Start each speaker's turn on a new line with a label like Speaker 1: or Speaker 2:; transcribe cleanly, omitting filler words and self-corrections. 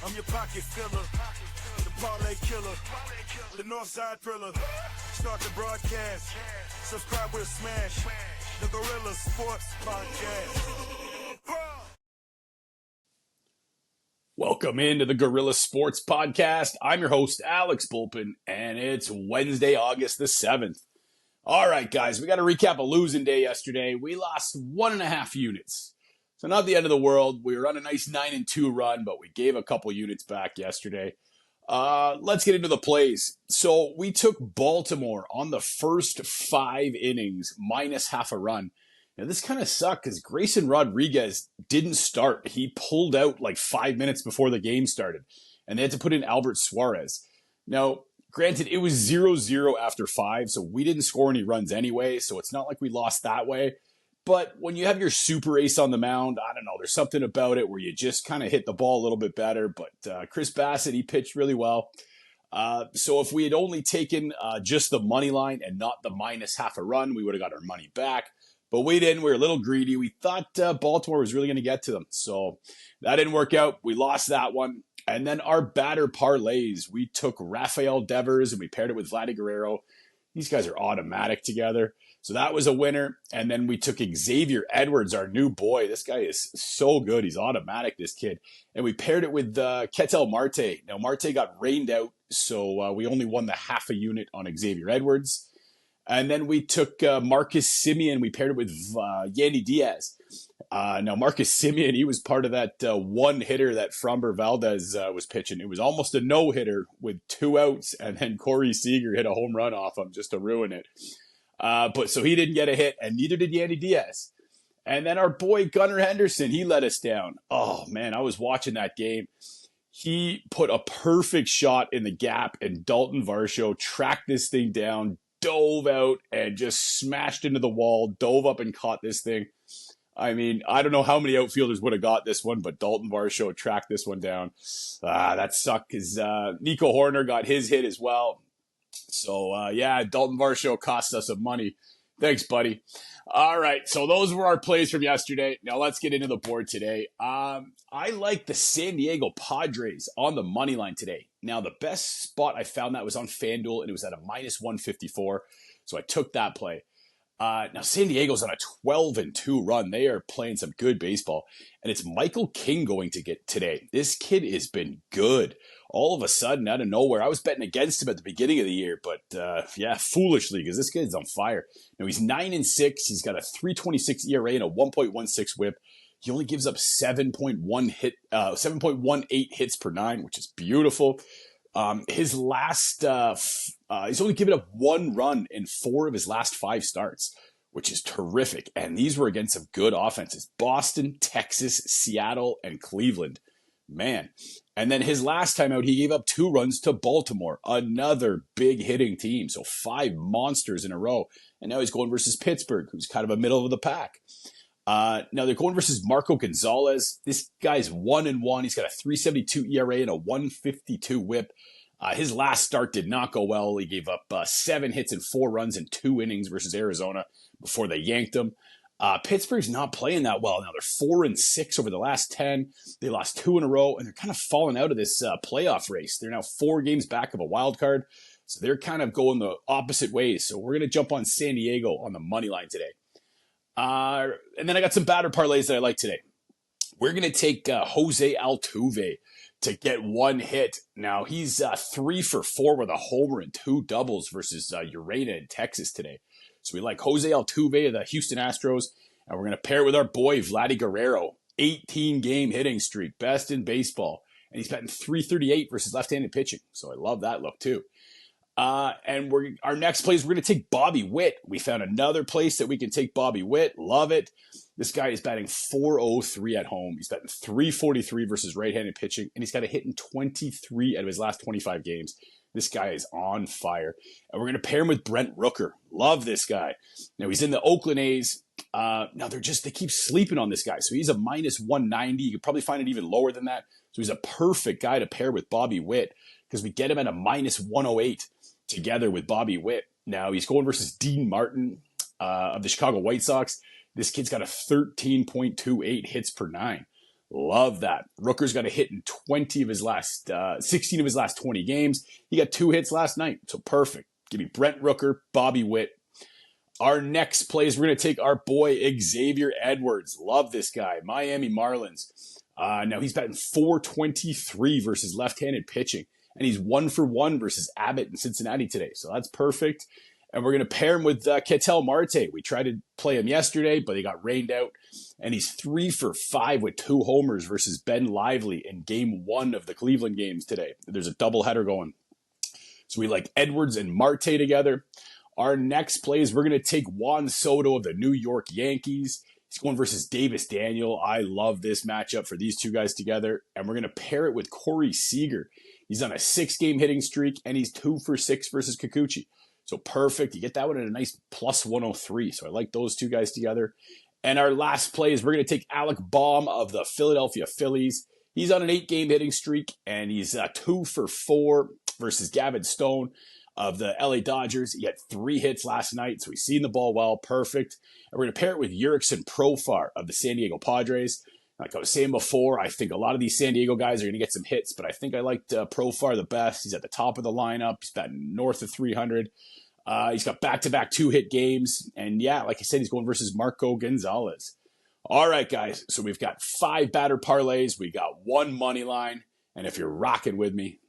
Speaker 1: I'm your pocket filler, the parlay killer, the Northside thriller. Start the broadcast. Subscribe with a smash. The Gorilla Sports Podcast.
Speaker 2: Welcome into the Gorilla Sports Podcast. I'm your host, Alex Bulpin, and it's Wednesday, August the 7th. All right, guys, we got to recap a losing day yesterday. We lost 1.5 units. So not the end of the world. We were on a nice 9-2 run, but we gave a couple units back yesterday. Let's get into the plays. So we took Baltimore on the first 5 innings, minus half a run. Now, this kind of sucked because Grayson Rodriguez didn't start. He pulled out like 5 minutes before the game started, and they had to put in Albert Suarez. Now, granted, it was 0-0 after 5, so we didn't score any runs anyway, so it's not like we lost that way. But when you have your super ace on the mound, I don't know, there's something about it where you just kind of hit the ball a little bit better. But Chris Bassett, he pitched really well. So if we had only taken just the money line and not the minus half a run, we would have got our money back. But we didn't. We were a little greedy. We thought Baltimore was really going to get to them. So that didn't work out. We lost that one. And then our batter parlays, we took Rafael Devers and we paired it with Vladdy Guerrero. These guys are automatic together. So that was a winner. And then we took Xavier Edwards, our new boy. This guy is so good. He's automatic, this kid. And we paired it with Ketel Marte. Now, Marte got rained out, so we only won the half a unit on Xavier Edwards. And then we took Marcus Semien. We paired it with Yandy Diaz. Now, Marcus Semien, he was part of that one hitter that Framber Valdez was pitching. It was almost a no-hitter with 2 outs, and then Corey Seager hit a home run off him just to ruin it. But so he didn't get a hit, and neither did Yandy Diaz. And then our boy Gunnar Henderson, he let us down. Oh, man, I was watching that game. He put a perfect shot in the gap, and Dalton Varsho tracked this thing down, dove out, and just smashed into the wall, dove up and caught this thing. I mean, I don't know how many outfielders would have got this one, but Dalton Varsho tracked this one down. That sucked because Nico Horner got his hit as well. So, yeah, Dalton Varsho cost us some money. Thanks, buddy. All right, so those were our plays from yesterday. Now let's get into the board today. I like the San Diego Padres on the money line today. Now, the best spot I found that was on FanDuel, and it was at a minus 154, so I took that play. Now, San Diego's on a 12-2 run. They are playing some good baseball, and it's Michael King going to get today. This kid has been good. All of a sudden, out of nowhere, I was betting against him at the beginning of the year, but yeah, foolishly, because this kid's on fire. Now, he's 9-6. He's got a 3.26 ERA and a 1.16 WHIP. He only gives up 7.18 hits per 9, which is beautiful. His last, he's only given up 1 run in 4 of his last 5 starts, which is terrific. And these were against some good offenses: Boston, Texas, Seattle, and Cleveland. Man. And then his last time out, he gave up 2 runs to Baltimore, another big hitting team. So 5 monsters in a row. And now he's going versus Pittsburgh, who's kind of a middle of the pack. Now they're going versus Marco Gonzalez. This guy's 1-1. He's got a 3.72 ERA and a 1.52 WHIP. His last start did not go well. He gave up 7 hits and 4 runs in 2 innings versus Arizona before they yanked him. Pittsburgh's not playing that well now. They're 4-6 over the last 10. They lost 2 in a row, and they're kind of falling out of this playoff race. They're now 4 games back of a wild card, so they're kind of going the opposite ways. So we're going to jump on San Diego on the money line today. And then I got some batter parlays that I like today. We're going to take Jose Altuve to get 1 hit. Now, he's 3 for 4 with a homer and 2 doubles versus Urena in Texas today. So we like Jose Altuve of the Houston Astros, and we're going to pair it with our boy Vladdy Guerrero. 18-game hitting streak, best in baseball. And he's batting .338 versus left-handed pitching. So I love that look too. And our next place, we're going to take Bobby Witt. We found another place that we can take Bobby Witt. Love it. This guy is batting .403 at home. He's batting .343 versus right-handed pitching, and he's got a hit in 23 out of his last 25 games. This guy is on fire. And we're going to pair him with Brent Rooker. Love this guy. Now, he's in the Oakland A's. Now, they keep sleeping on this guy. So he's a minus 190. You could probably find it even lower than that. So he's a perfect guy to pair with Bobby Witt because we get him at a minus 108 together with Bobby Witt. Now, he's going versus Dean Martin of the Chicago White Sox. This kid's got a 13.28 hits per 9. Love that. Rooker's got a hit in 16 of his last 20 games. He got 2 hits last night, so perfect. Give me Brent Rooker, Bobby Witt. Our next plays, we're going to take our boy Xavier Edwards. Love this guy. Miami Marlins. Now he's batting .423 versus left-handed pitching, and he's 1-for-1 versus Abbott in Cincinnati today, so that's perfect. And we're going to pair him with Ketel Marte. We tried to play him yesterday, but he got rained out, and he's 3-for-5 with 2 homers versus Ben Lively in Game 1 of the Cleveland games today. There's a doubleheader going. So we like Edwards and Marte together. Our next plays, we're going to take Juan Soto of the New York Yankees. He's going versus Davis Daniel. I love this matchup for these two guys together. And we're going to pair it with Corey Seager. He's on a 6-game hitting streak, and he's 2-for-6 versus Kikuchi. So perfect. You get that one at a nice plus 103. So I like those two guys together. And our last play is we're going to take Alec Baum of the Philadelphia Phillies. He's on an 8-game hitting streak, and he's 2-for-4 versus Gavin Stone of the LA Dodgers. He had 3 hits last night, so he's seen the ball well. Perfect. And we're going to pair it with Jurickson Profar of the San Diego Padres. Like I was saying before, I think a lot of these San Diego guys are going to get some hits, but I think I liked Profar the best. He's at the top of the lineup. He's batting north of 300. He's got back-to-back 2-hit games. And yeah, like I said, he's going versus Marco Gonzalez. All right, guys. So we've got 5 batter parlays. We got 1 money line. And if you're rocking with me,